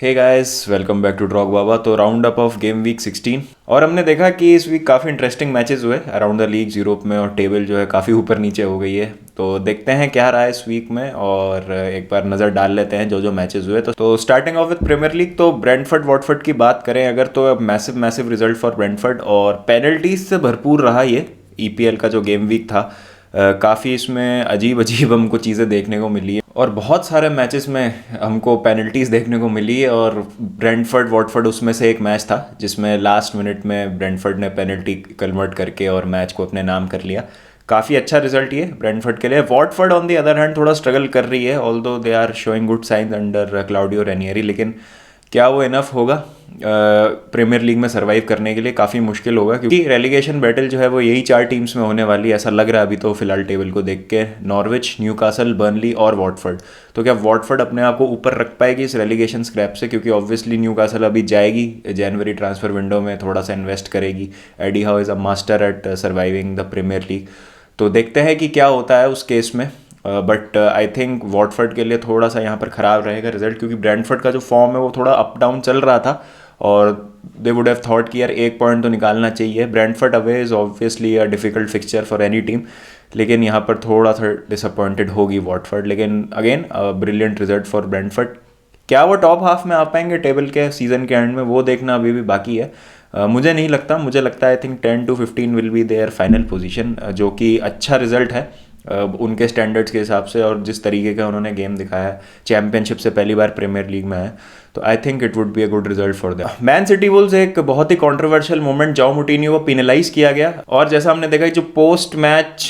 Hey guys, welcome back to Drog Baba. तो round up of game week 16 और हमने देखा कि इस वीक काफ़ी इंटरेस्टिंग मैचेस हुए अराउंड द लीग यूरोप में, और टेबल जो है काफ़ी ऊपर नीचे हो गई है। तो देखते हैं क्या रहा है इस वीक में, और एक बार नज़र डाल लेते हैं जो जो मैचेस हुए। तो starting off with premier league, तो ब्रेंटफोर्ड वॉटफोर्ड की बात करें अगर, तो massive massive result for Brentford, और पेनल्टीज से भरपूर रहा ये ईपीएल का जो गेम वीक था। काफ़ी इसमें अजीब अजीब हमको चीज़ें देखने को मिली है, और बहुत सारे मैचेस में हमको पेनल्टीज़ देखने को मिली है। और ब्रेंटफोर्ड वॉटफोर्ड उसमें से एक मैच था जिसमें लास्ट मिनट में ब्रेंटफोर्ड ने पेनल्टी कन्वर्ट करके और मैच को अपने नाम कर लिया। काफ़ी अच्छा रिजल्ट ये ब्रेंटफोर्ड के लिए। Watford on the other hand थोड़ा स्ट्रगल कर रही है, although they are showing good signs under Claudio Ranieri, लेकिन क्या वो इनफ होगा प्रीमियर लीग में सरवाइव करने के लिए? काफ़ी मुश्किल होगा, क्योंकि रेलीगेशन बैटल जो है वो यही 4 टीम्स में होने वाली है, ऐसा लग रहा है अभी तो फिलहाल टेबल को देख के। नॉर्विच, न्यूकासल, बर्नली और वॉटफोर्ड। तो क्या वॉटफोर्ड अपने आप को ऊपर रख पाएगी इस रेलीगेशन स्क्रैप से? क्योंकि ऑब्वियसली न्यूकासल अभी जाएगी जनवरी ट्रांसफर विंडो में, थोड़ा सा इन्वेस्ट करेगी। Eddie Howe is a master at surviving the premier league. तो देखते हैं कि क्या होता है उस केस में। बट आई थिंक वॉटफोर्ड के लिए थोड़ा सा यहाँ पर ख़राब रहेगा रिजल्ट, क्योंकि ब्रेंटफोर्ड का जो फॉर्म है वो थोड़ा अप डाउन चल रहा था, और दे वुड हैव थॉट कि यार 1 पॉइंट तो निकालना चाहिए। Brentford away is obviously a difficult fixture for any team, लेकिन यहाँ पर थोड़ा सा डिसअपॉइंटेड होगी वॉटफोर्ड। लेकिन again brilliant result for Brentford. क्या वो टॉप हाफ में आ पाएंगे टेबल के सीज़न के एंड में, वो देखना अभी भी बाकी है। मुझे नहीं लगता, मुझे लगता है I think 10 to 15 will be there final position, जो कि अच्छा रिजल्ट है उनके स्टैंडर्ड्स के हिसाब से, और जिस तरीके का उन्होंने गेम दिखाया है। चैंपियनशिप से पहली बार प्रीमियर लीग में है, तो I think it would be a good result for them. Man city Wolves एक बहुत ही कंट्रोवर्शियल मोमेंट, जाओ मुटीनियो को पिनलाइज किया गया, और जैसा हमने देखा जो पोस्ट मैच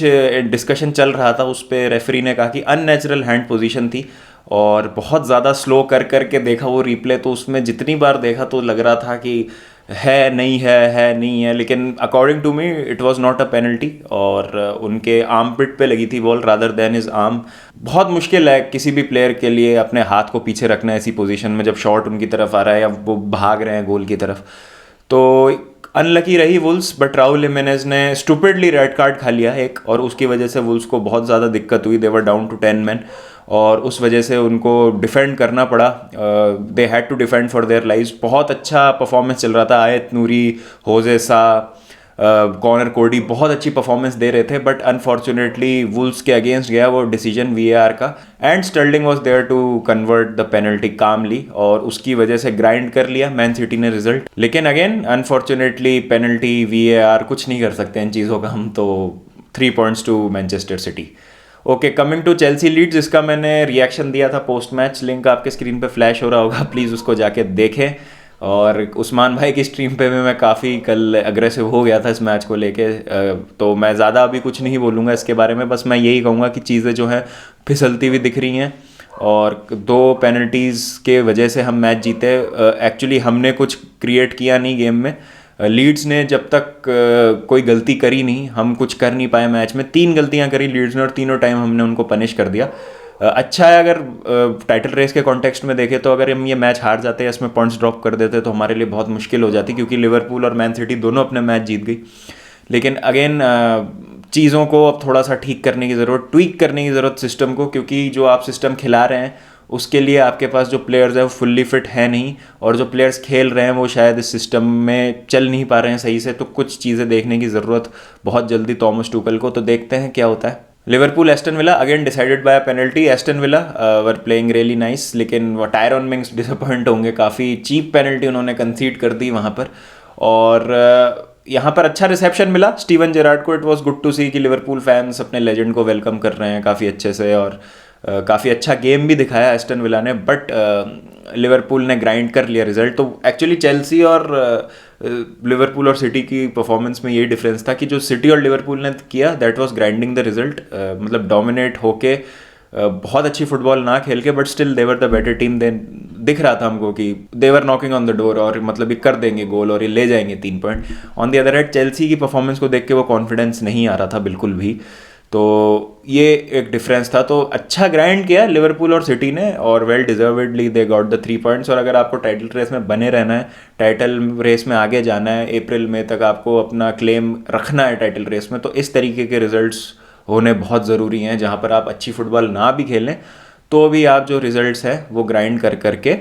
डिस्कशन चल रहा था उस पर रेफरी ने कहा कि अननेचुरल हैंड पोजीशन थी, और बहुत ज़्यादा स्लो कर करके देखा वो रिप्ले, तो उसमें जितनी बार देखा तो लग रहा था कि है नहीं है, लेकिन according to me it was not a penalty, और उनके आर्म पिट पे लगी थी ball rather than his arm. बहुत मुश्किल है किसी भी प्लेयर के लिए अपने हाथ को पीछे रखना ऐसी पोजीशन में, जब शॉट उनकी तरफ आ रहा है या वो भाग रहे हैं गोल की तरफ। तो अनलकी रही वुल्स, बट राहुल हिमेनेज ने स्टूपिडली रेड कार्ड खा लिया एक, और उसकी वजह से वुल्स को बहुत ज़्यादा दिक्कत हुई। They were down to 10 man, और उस वजह से उनको डिफेंड करना पड़ा। They had to defend for their lives. बहुत अच्छा परफॉर्मेंस चल रहा था, आयत नूरी, होजे सा, कॉनर कोडी बहुत अच्छी परफॉर्मेंस दे रहे थे, बट अनफॉर्चुनेटली वुल्स के अगेंस्ट गया वो डिसीजन वीएआर का, and Sterling was there to convert the penalty calmly, और उसकी वजह से ग्राइंड कर लिया मैन सिटी ने रिजल्ट। लेकिन अगेन अनफॉर्चुनेटली पेनल्टी वीएआर कुछ नहीं कर सकते इन चीज़ों का हम, तो 3 points to Manchester City. Okay, coming to Chelsea Leeds, जिसका मैंने रिएक्शन दिया था पोस्ट मैच, लिंक आपके स्क्रीन पे फ्लैश हो रहा होगा, प्लीज़ उसको जाके देखें। और उस्मान भाई की स्ट्रीम पे भी मैं काफ़ी कल अग्रेसिव हो गया था इस मैच को लेके, तो मैं ज़्यादा अभी कुछ नहीं बोलूँगा इसके बारे में, बस मैं यही कहूँगा कि चीज़ें जो हैं फिसलती हुई दिख रही हैं, और 2 पेनल्टीज़ के वजह से हम मैच जीते। एक्चुअली हमने कुछ क्रिएट किया नहीं गेम में, लीड्स ने जब तक कोई गलती करी नहीं, हम कुछ कर नहीं पाए मैच में। 3 गलतियां करी लीड्स ने, और तीनों टाइम हमने उनको पनिश कर दिया। अच्छा है, अगर टाइटल रेस के कॉन्टेक्स्ट में देखें तो अगर हम ये मैच हार जाते या इसमें पॉइंट्स ड्रॉप कर देते तो हमारे लिए बहुत मुश्किल हो जाती, क्योंकि लिवरपूल और मैन सिटी दोनों अपने मैच जीत गई। लेकिन अगेन चीज़ों को अब थोड़ा सा ठीक करने की ज़रूरत, ट्वीक करने की ज़रूरत सिस्टम को, क्योंकि जो आप सिस्टम खिला रहे हैं उसके लिए आपके पास जो प्लेयर्स हैं वो फुल्ली फिट है नहीं, और जो प्लेयर्स खेल रहे हैं वो शायद इस सिस्टम में चल नहीं पा रहे हैं सही से। तो कुछ चीज़ें देखने की ज़रूरत बहुत जल्दी थॉमस टुकल को, तो देखते हैं क्या होता है। Liverpool Aston villa again decided by penalty. Aston villa were playing really nice, लेकिन वो टायरन मिंग्स डिसअपॉइंट होंगे, काफ़ी चीप पेनल्टी उन्होंने कंसीड कर दी वहाँ पर। और यहाँ पर अच्छा रिसेप्शन मिला स्टीवन जेरार्ड को। It was good to see कि लिवरपूल फैंस अपने लेजेंड को वेलकम कर रहे हैं काफ़ी अच्छे से, और काफ़ी अच्छा गेम भी दिखाया एस्टन विला ने, बट लिवरपूल ने ग्राइंड कर लिया रिजल्ट। तो एक्चुअली चेल्सी और लिवरपूल और सिटी की परफॉर्मेंस में ये डिफरेंस था कि जो सिटी और लिवरपूल ने किया that was grinding the result, मतलब डोमिनेट होके बहुत अच्छी फुटबॉल ना खेल के, but still they were the better team. Then दिख रहा था हमको कि they were knocking on the door, और मतलब ये कर देंगे गोल और ये ले जाएंगे 3 point. On the other hand Chelsea की परफॉर्मेंस को देख के वो कॉन्फिडेंस नहीं आ रहा था बिल्कुल भी, तो ये एक डिफरेंस था। तो अच्छा ग्राइंड किया लिवरपूल और सिटी ने, और well deservedly they got the 3 points. और अगर आपको टाइटल रेस में बने रहना है, टाइटल रेस में आगे जाना है, अप्रैल मई तक आपको अपना क्लेम रखना है टाइटल रेस में, तो इस तरीके के रिजल्ट्स होने बहुत ज़रूरी हैं, जहाँ पर आप अच्छी फुटबॉल ना भी खेलें तो भी आप जो रिजल्ट्स हैं वो ग्राइंड कर करके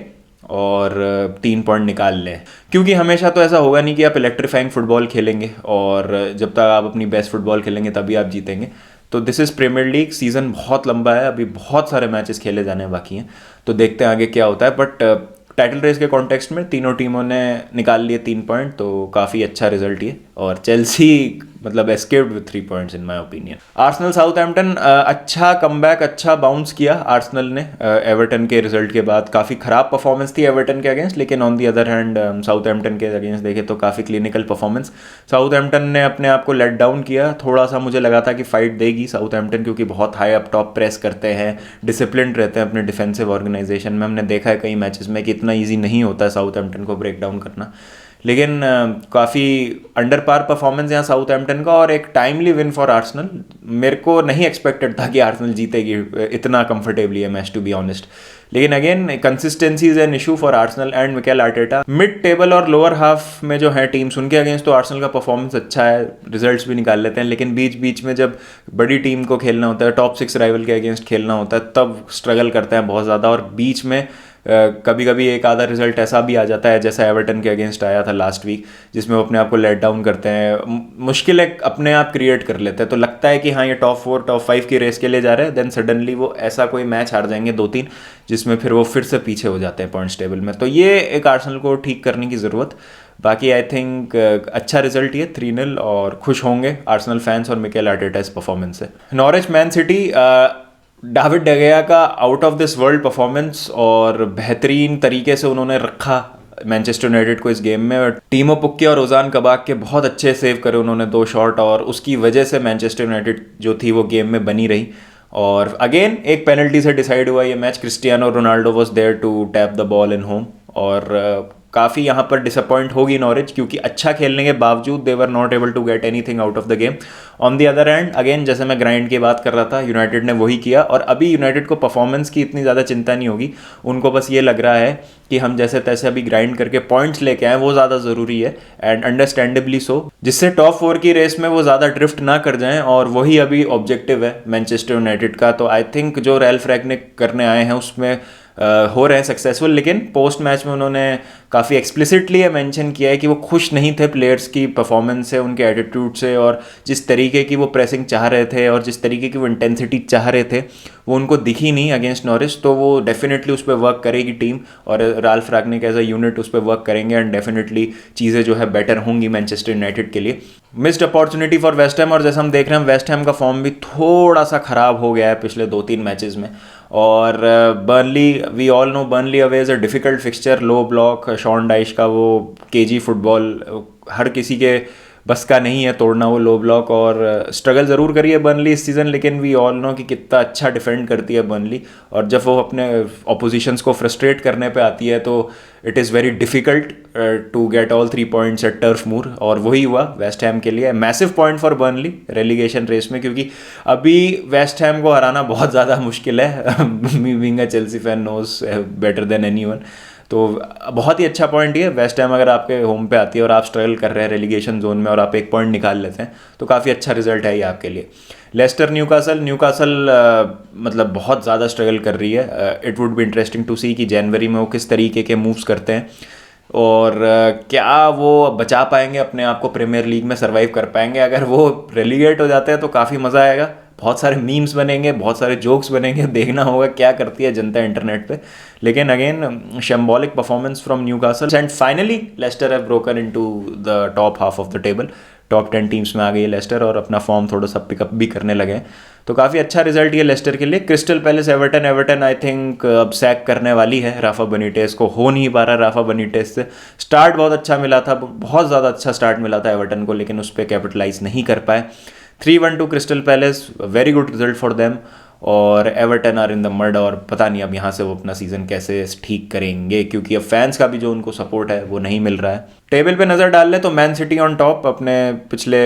और 3 पॉइंट निकाल लें, क्योंकि हमेशा तो ऐसा होगा नहीं कि आप इलेक्ट्रीफाइंग फुटबॉल खेलेंगे और जब तक आप अपनी बेस्ट फुटबॉल खेलेंगे तभी आप जीतेंगे। तो this is Premier League, season बहुत लंबा है, अभी बहुत सारे मैचेस खेले जाने बाकी हैं, तो देखते हैं आगे क्या होता है। बट टाइटल रेस के कॉन्टेक्स्ट में तीनों टीमों ने निकाल लिए 3 पॉइंट, तो काफ़ी अच्छा रिजल्ट ये। और चेल्सी मतलब escaped with 3 points in my opinion. Arsenal Southampton, अच्छा कमबैक, अच्छा बाउंस किया आर्सेनल ने एवर्टन के रिजल्ट के बाद। काफ़ी ख़राब परफॉर्मेंस थी एवर्टन के अगेंस्ट, लेकिन on the other hand Southampton के अगेंस्ट देखे तो काफ़ी क्लिनिकल परफॉर्मेंस। साउथहैम्पटन ने अपने आप को लेट डाउन किया, थोड़ा सा मुझे लगा था कि फाइट देगी साउथहैम्पटन, क्योंकि बहुत हाई अप टॉप प्रेस करते हैं, डिसिप्लिन रहते हैं अपने डिफेंसिव ऑर्गेनाइजेशन में। हमने देखा है कई मैचेस में कि इतना ईजी नहीं होता है साउथहैम्पटन को ब्रेक डाउन करना, लेकिन काफ़ी अंडर पार परफॉर्मेंस यहाँ साउथहैम्पटन का और एक टाइमली विन फॉर आर्सेनल। मेरे को नहीं एक्सपेक्टेड था कि आर्सेनल जीतेगी इतना कंफर्टेबली है मैच, टू बी ऑनेस्ट। लेकिन again consistency is an issue for Arsenal and Mikel Arteta. Mid table और लोअर हाफ में जो है टीम्स, उनके अगेंस्ट तो आर्सेनल का परफॉर्मेंस अच्छा है, रिजल्ट्स भी निकाल लेते हैं, लेकिन बीच बीच में जब बड़ी टीम को खेलना होता है, टॉप 6 राइवल के अगेंस्ट खेलना होता है, तब स्ट्रगल करते हैं बहुत ज़्यादा। और बीच में कभी कभी एक आधा रिजल्ट ऐसा भी आ जाता है जैसा एवर्टन के अगेंस्ट आया था लास्ट वीक, जिसमें वो अपने आप को लेट डाउन करते हैं, मुश्किल अपने आप क्रिएट कर लेते हैं। तो लगता है कि हाँ ये टॉप 4 टॉप 5 की रेस के लिए जा रहे हैं, देन सडनली वो ऐसा कोई मैच हार जाएंगे 2-3, जिसमें फिर वो फिर से पीछे हो जाते हैं पॉइंट्स टेबल में। तो ये एक आर्सेनल को ठीक करने की ज़रूरत। बाकी आई थिंक अच्छा रिजल्ट ये 3-0, और खुश होंगे आर्सेनल फैंस और मिकेल आर्टेटा इस परफॉर्मेंस से। नॉरिच मैन सिटी, डेविड डेगेया का out of this world performance, और बेहतरीन तरीके से उन्होंने रखा मैनचेस्टर यूनाइटेड को इस गेम में। और टीमो पुक्के और ओजान कबाक के बहुत अच्छे सेव करे उन्होंने 2 शॉट, और उसकी वजह से मैनचेस्टर यूनाइटेड जो थी वो गेम में बनी रही। और अगेन एक पेनल्टी से डिसाइड हुआ ये match, Cristiano Ronaldo was there to tap the ball in home. और काफ़ी यहाँ पर डिसअपॉइंट होगी नॉरिच, क्योंकि अच्छा खेलने के बावजूद they were not able to get anything out of the game. On the other hand again, जैसे मैं ग्राइंड की बात कर रहा था, यूनाइटेड ने वही किया। और अभी यूनाइटेड को परफॉर्मेंस की इतनी ज़्यादा चिंता नहीं होगी, उनको बस ये लग रहा है कि हम जैसे तैसे अभी ग्राइंड करके पॉइंट्स लेके आए, वो ज़्यादा ज़रूरी है, एंड अंडरस्टैंडेबली सो, जिससे टॉप 4 की रेस में वो ज़्यादा ड्रिफ्ट ना कर जाएं। और वही अभी ऑब्जेक्टिव है मैनचेस्टर यूनाइटेड का। तो आई थिंक जो रैल्फ रैगनिक करने आए हैं उसमें हो रहे हैं सक्सेसफुल। लेकिन पोस्ट मैच में उन्होंने काफ़ी एक्सप्लिसिटली मेंशन किया है कि वो खुश नहीं थे प्लेयर्स की परफॉर्मेंस से, उनके एटीट्यूड से, और जिस तरीके की वो प्रेसिंग चाह रहे थे और जिस तरीके की वो इंटेंसिटी चाह रहे थे वो उनको दिखी नहीं अगेंस्ट नॉरिच। तो वो डेफिनेटली उस पर वर्क करेगी टीम, और Ralf Rangnick as a unit उस पर वर्क करेंगे, एंड डेफिनेटली चीज़ें जो है बेटर होंगी मैनचेस्टर यूनाइटेड के लिए। Missed opportunity for West Ham, और जैसा हम देख रहे हैं वेस्ट हैम का फॉर्म भी थोड़ा सा ख़राब हो गया है पिछले 2-3 मैचेस में। और Burnley, we all know Burnley away is a difficult fixture, low block, Sean Dyche का वो केजी फुटबॉल हर किसी के बस का नहीं है तोड़ना वो लो ब्लॉक। और स्ट्रगल ज़रूर करी है बर्नली इस सीज़न, लेकिन वी ऑल नो कि कितना अच्छा डिफेंड करती है बर्नली। और जब वो अपने ऑपोजिशंस को फ्रस्ट्रेट करने पे आती है तो it is very difficult to get all 3 points at Turf Moor, और वही हुआ वेस्ट हैम के लिए। Massive point for Burnley relegation race में, क्योंकि अभी वेस्ट हैम को हराना बहुत ज़्यादा मुश्किल है। Me being a Chelsea fan knows better than anyone. तो बहुत ही अच्छा पॉइंट ये, वेस्ट हैम अगर आपके होम पे आती है और आप स्ट्रगल कर रहे हैं रेलीगेशन जोन में और आप 1 पॉइंट निकाल लेते हैं तो काफ़ी अच्छा रिजल्ट है ये आपके लिए। लेस्टर न्यूकासल मतलब बहुत ज़्यादा स्ट्रगल कर रही है। It would be interesting to see कि जनवरी में वो किस तरीके के मूव्स करते हैं, और क्या वो बचा पाएंगे अपने आप को, प्रीमियर लीग में सर्वाइव कर पाएंगे। अगर वो रेलीगेट हो जाते हैं तो काफ़ी मज़ा आएगा, बहुत सारे मीम्स बनेंगे, बहुत सारे जोक्स बनेंगे, देखना होगा क्या करती है जनता इंटरनेट पे। लेकिन again shambolic performance from Newcastle, and finally Leicester have broken into the top half of the table. Top 10 teams में आ गई है लेस्टर, और अपना फॉर्म थोड़ा सा पिकअप भी करने लगे हैं। तो काफ़ी अच्छा रिजल्ट ये लेस्टर के लिए। Crystal palace Everton I think अब सैक करने वाली है राफा बेनिटेज को, हो नहीं पा रहा राफा बेनिटेज से। स्टार्ट बहुत अच्छा मिला था, बहुत ज़्यादा अच्छा स्टार्ट मिला था एवर्टन को, लेकिन उस पर कैपिटलाइज नहीं कर पाए। 3-1 to Crystal Palace, very good result for them. और Everton are in the mud, और पता नहीं अब यहाँ से वो अपना सीज़न कैसे ठीक करेंगे, क्योंकि अब फैंस का भी जो उनको सपोर्ट है वो नहीं मिल रहा है। टेबल पे नज़र डाल ले तो मैन सिटी ऑन टॉप, अपने पिछले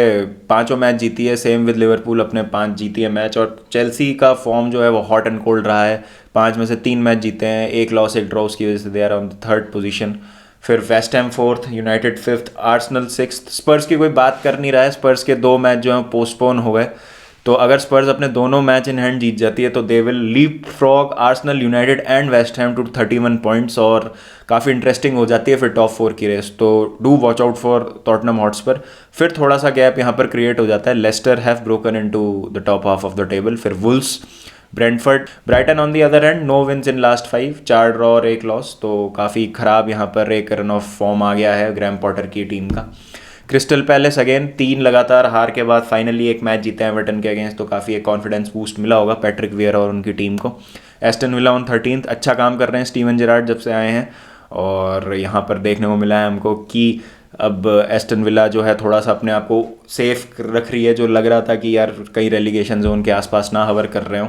5 मैच जीती है, सेम विद लिवरपूल अपने 5 जीती है मैच। और चेल्सी का फॉर्म जो है वो हॉट एंड कोल्ड रहा है, 5 में से 3 मैच जीते हैं, 1 लॉस 1 ड्रॉ, उसकी वजह से they are on the 3rd position. फिर West Ham 4th, United 5th, Arsenal 6th। Spurs की कोई बात कर नहीं रहा है, स्पर्स के 2 मैच जो हैं पोस्टपोन हो गए, तो अगर स्पर्स अपने दोनों मैच इन हैंड जीत जाती है तो they will leapfrog Arsenal, United and West Ham to 31 points, और काफ़ी इंटरेस्टिंग हो जाती है फिर टॉप 4 की रेस। तो do watch out for Tottenham Hotspur. फिर थोड़ा सा गैप यहाँ पर क्रिएट हो जाता है, Leicester have broken into the top half of the table, फिर Wolves, Brentford, Brighton on the other hand no wins in last 5, 4 draw और 1 लॉस। तो काफ़ी ख़राब यहाँ पर एक रन ऑफ फॉर्म आ गया है ग्रैम पॉटर की टीम का। क्रिस्टल पैलेस अगेन 3 लगातार हार के बाद फाइनली एक मैच जीते हैं एवर्टन के अगेंस्ट, तो काफ़ी एक कॉन्फिडेंस बूस्ट मिला होगा पैट्रिक वियरा और उनकी टीम को। एस्टन विला ऑन 13th, अच्छा काम कर रहे हैं स्टीवन जेरार्ड जब से आए हैं, और यहाँ पर देखने को मिला है हमको कि अब एस्टन विला जो है थोड़ा सा अपने आप को सेफ रख रही है, जो लग रहा था कि यार कई रेलीगेशन जोन के आसपास ना हवर कर रहे हो।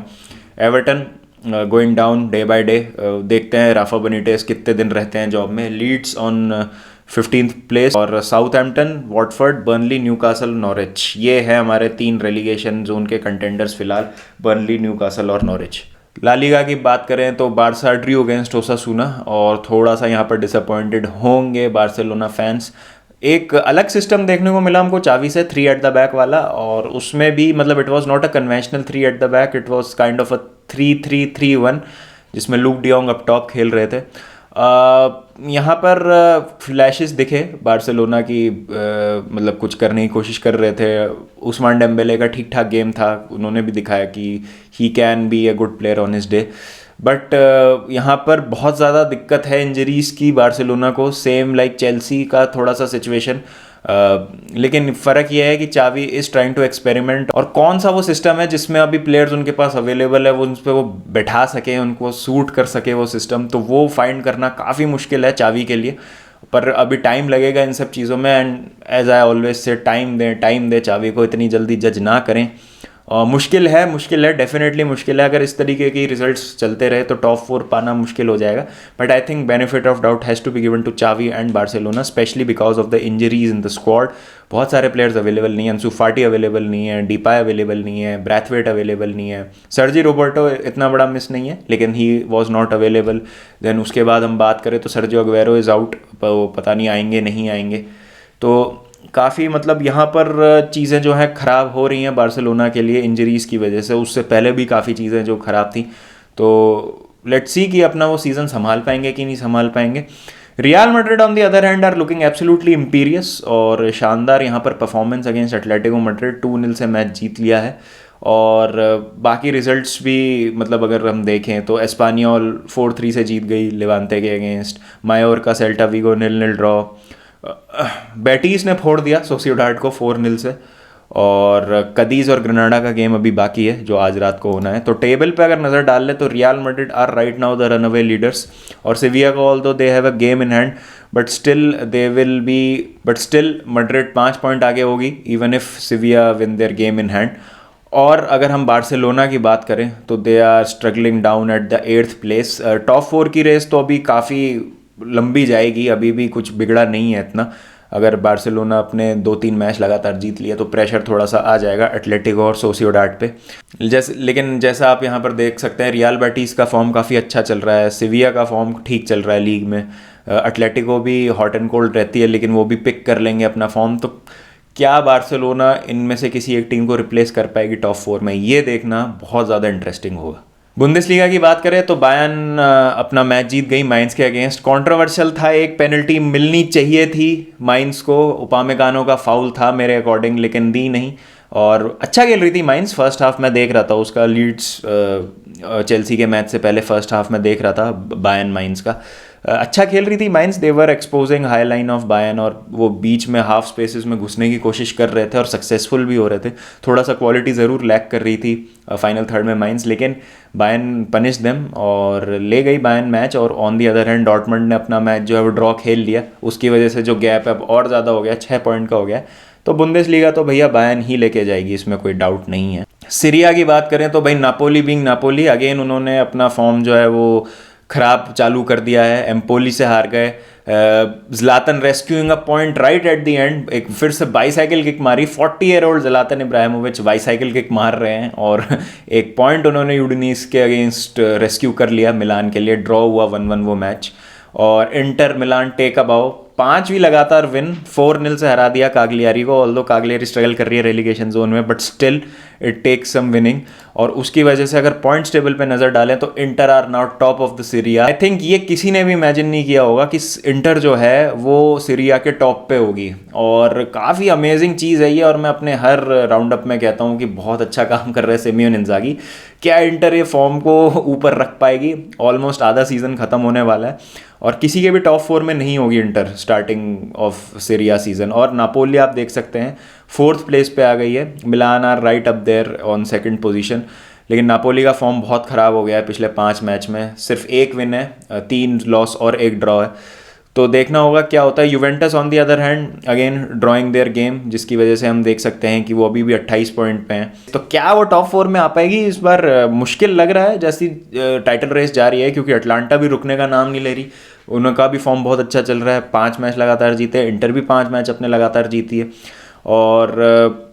Everton going down day by day, देखते हैं राफा बेनिटेस कितने दिन रहते हैं जॉब में। लीड्स ऑन 15th प्लेस, और Southampton, Watford, Burnley, Newcastle, Norwich, ये है हमारे 3 रेलीगेशन जोन के कंटेंडर्स फिलहाल, बर्नली, न्यूकासल और नॉरिच। ला लीगा की बात करें तो बारसा ड्रू अगेंस्ट ओसासुना, और थोड़ा सा यहाँ पर डिसअपॉइंटेड होंगे बार्सिलोना फैंस। एक अलग सिस्टम देखने को मिला हमको चावी से, 3 एट द बैक वाला, और उसमें भी मतलब it was not a conventional 3 at the back, it was kind of a 3-3-3-1, जिसमें लूक डियोंग अप टॉप खेल रहे थे। यहाँ पर फ्लैशेस दिखे बार्सिलोना की, मतलब कुछ करने की कोशिश कर रहे थे। उस्मान डेम्बेले का ठीक ठाक गेम था, उन्होंने भी दिखाया कि he can be a good player on his day, but यहाँ पर बहुत ज़्यादा दिक्कत है इंजरीज की बार्सिलोना को, सेम लाइक चेल्सी का थोड़ा सा सिचुएशन। लेकिन फ़र्क यह है कि चावी इज़ ट्राइंग टू एक्सपेरिमेंट, और कौन सा वो सिस्टम है जिसमें अभी प्लेयर्स उनके पास अवेलेबल है, वो उन पर वो बैठा सके, उनको सूट कर सके वो सिस्टम, तो वो फाइंड करना काफ़ी मुश्किल है चावी के लिए। पर अभी टाइम लगेगा इन सब चीज़ों में, and as I always say time दे चावी को, इतनी जल्दी जज ना करें। मुश्किल है, डेफिनेटली मुश्किल है। अगर इस तरीके की रिजल्ट्स चलते रहे तो टॉप 4 पाना मुश्किल हो जाएगा, but I think benefit of doubt has to be given to Xavi and Barcelona, specially because of the injuries in the squad. बहुत सारे प्लेयर्स अवेलेबल नहीं है, अंसु फाटी अवेलेबल नहीं है, डिपाई अवेलेबल नहीं है, ब्रैथवेट अवेलेबल नहीं है, सर्जी रोबर्टो इतना बड़ा मिस नहीं है लेकिन he was not available. Then उसके बाद हम बात करें तो सर्जियो अग्वेरो इज़ आउट, पता नहीं आएंगे नहीं आएंगे। तो काफ़ी मतलब यहाँ पर चीज़ें जो हैं ख़राब हो रही हैं बार्सिलोना के लिए इंजरीज़ की वजह से, उससे पहले भी काफ़ी चीज़ें जो ख़राब थी। तो लेट्स सी कि अपना वो सीज़न संभाल पाएंगे कि नहीं संभाल पाएंगे। Real Madrid on the other hand are looking absolutely imperious, और शानदार यहाँ पर परफॉर्मेंस अगेंस्ट एटलेटिको मैड्रिड, 2-0 से मैच जीत लिया है। और बाकी रिजल्ट्स भी मतलब अगर हम देखें तो एस्पानियोल 4-3 से जीत गई लेवांते के अगेंस्ट, मायोर्का सेल्टा विगो 0-0 ड्रॉ, बेटीज ने फोड़ दिया सोसिएडाड को 4-0 से, और कदीज और ग्रेनाडा का गेम अभी बाकी है जो आज रात को होना है। तो टेबल पे अगर नज़र डाल ले तो Real Madrid are right now the runaway leaders, और सिविया को although they have a game in hand, but still Madrid 5 point आगे होगी even if Sevilla win their game in hand. और अगर हम बार्सिलोना की बात करें तो they are struggling down at the 8th place. Top 4 की रेस तो अभी काफ़ी लंबी जाएगी, अभी भी कुछ बिगड़ा नहीं है इतना। अगर बार्सिलोना अपने 2-3 मैच लगातार जीत लिया तो प्रेशर थोड़ा सा आ जाएगा एटलेटिको और सोसिएडाड पे। लेकिन जैसा आप यहाँ पर देख सकते हैं रियल बेटिस का फॉर्म काफ़ी अच्छा चल रहा है, सिविया का फॉर्म ठीक चल रहा है लीग में, एटलेटिको भी हॉट एंड कोल्ड रहती है लेकिन वो भी पिक कर लेंगे अपना फॉर्म। तो क्या बार्सिलोना इनमें से किसी एक टीम को रिप्लेस कर पाएगी टॉप 4 में, ये देखना बहुत ज़्यादा इंटरेस्टिंग होगा। बुंदेसलीगा की बात करें तो बायर्न अपना मैच जीत गई माइंस के अगेंस्ट। कंट्रोवर्शियल था, एक पेनल्टी मिलनी चाहिए थी माइंस को, उपामेकानो का फाउल था मेरे अकॉर्डिंग लेकिन दी नहीं, और अच्छा खेल रही थी माइंस। फर्स्ट हाफ में देख रहा था उसका, लीड्स चेल्सी के मैच से पहले फर्स्ट हाफ में देख रहा था बायर्न माइंस का, अच्छा खेल रही थी mines. They were exposing high line of Bayern, और वो बीच में हाफ स्पेसेस में घुसने की कोशिश कर रहे थे और सक्सेसफुल भी हो रहे थे। थोड़ा सा क्वालिटी ज़रूर लैक कर रही थी फाइनल थर्ड में माइंस, लेकिन बायर्न पनिश देम और ले गई बायर्न मैच। और on the other hand Dortmund ने अपना मैच जो है वो ड्रॉ खेल लिया, उसकी वजह से जो गैप अब और ज़्यादा हो गया, 6 पॉइंट का हो गया। तो बुंदेसलीगा तो भैया बायर्न ही लेके जाएगी, इसमें कोई डाउट नहीं है। सीरिया की बात करें तो भाई नापोली बिंग नापोली, अगेन उन्होंने अपना फॉर्म जो है वो खराब चालू कर दिया है, एम्पोली से हार गए। Zlatan rescuing a point right at the end, एक फिर से बाईसाइकिल किक मारी। 40-year-old ज़्लातन इब्राहिमोविच बाईसाइकिल किक मार रहे हैं, और एक पॉइंट उन्होंने यूडिनीस के अगेंस्ट रेस्क्यू कर लिया मिलान के लिए। ड्रॉ हुआ 1-1 वो मैच। और इंटर मिलान टेक अबाउ पांचवी लगातार विन, 4-0 से हरा दिया काग्लियारी को, ऑल्दो काग्लियारी स्ट्रगल कर रही है रेलीगेशन जोन में, but still it takes some winning. और उसकी वजह से अगर पॉइंट्स टेबल पे नजर डालें तो Inter are now top of the Serie A. I think ये किसी ने भी इमेजिन नहीं किया होगा कि इंटर जो है वो सीरिया के टॉप पे होगी, और काफ़ी अमेजिंग चीज़ है ये। और मैं अपने हर राउंड अप में कहता हूँ कि बहुत अच्छा काम कर रहे हैं सिमियोन इंजागी। क्या इंटर ये फॉर्म को ऊपर रख पाएगी? ऑलमोस्ट आधा सीज़न ख़त्म होने वाला है और किसी के भी टॉप 4 में नहीं होगी inter starting of Syria season. और नापोली आप देख सकते हैं 4th प्लेस पे आ गई है, Milan are right up there on 2nd position. लेकिन नापोली का फॉर्म बहुत ख़राब हो गया है पिछले 5 मैच में, सिर्फ 1 विन है, 3 लॉस और 1 ड्रॉ है। तो देखना होगा क्या होता है। Juventus on the other hand again drawing their game, जिसकी वजह से हम देख सकते हैं कि वो अभी भी 28 पॉइंट पे हैं। तो क्या वो टॉप 4 में आ पाएगी इस बार? मुश्किल लग रहा है जैसी टाइटल रेस जा रही है, क्योंकि अटलांटा भी रुकने का नाम नहीं ले रही। उनका भी फॉर्म बहुत अच्छा चल रहा है, 5 मैच लगातार जीते। इंटर भी 5 मैच अपने लगातार जीती है। और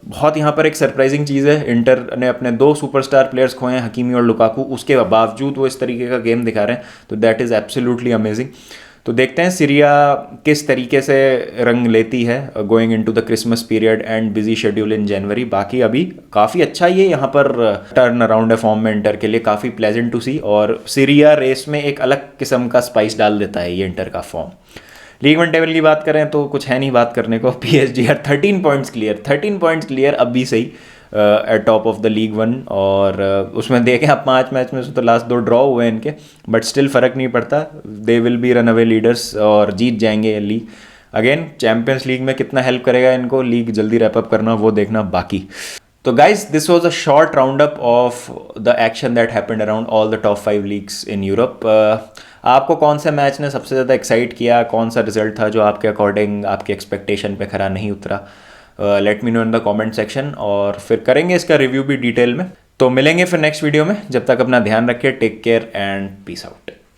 बहुत यहाँ पर एक सरप्राइजिंग चीज़ है, इंटर ने अपने 2 सुपरस्टार प्लेयर्स खोए हैं, हकीमी और लुकाकू, उसके बावजूद वो इस तरीके का गेम दिखा रहे हैं। तो दैट इज़ एब्सोल्युटली अमेजिंग। तो देखते हैं सीरिया किस तरीके से रंग लेती है going into the Christmas period and busy schedule in January. बाकी अभी काफ़ी अच्छा ये यहाँ पर टर्न अराउंड है फॉर्म में इंटर के लिए, काफ़ी प्लेजेंट टू सी। और सीरिया रेस में एक अलग किस्म का स्पाइस डाल देता है ये इंटर का फॉर्म। लीग 1 टेबल की बात करें तो कुछ है नहीं बात करने को। PSG है 13 पॉइंट्स क्लियर, 13 पॉइंट्स क्लियर अभी से ही at top of the league 1। और उसमें देखें आप 5 मैच में से तो लास्ट 2 ड्रॉ हुए हैं इनके, बट स्टिल फ़र्क नहीं पड़ता, they will be run away leaders और जीत जाएंगे ये लीग। अगेन चैंपियंस लीग में कितना हेल्प करेगा इनको लीग जल्दी रैप अप करना, वो देखना बाकी। तो guys this was a short round up of the action that happened around all the top 5 leagues in Europe. आपको कौन से मैच ने सबसे ज़्यादा एक्साइट किया? कौन सा रिजल्ट था जो आपके अकॉर्डिंग आपके एक्सपेक्टेशन पे खरा नहीं उतरा? Let me know in the comment section, और फिर करेंगे इसका रिव्यू भी डिटेल में। तो मिलेंगे फिर नेक्स्ट वीडियो में, जब तक अपना ध्यान रखिए, take care and peace out.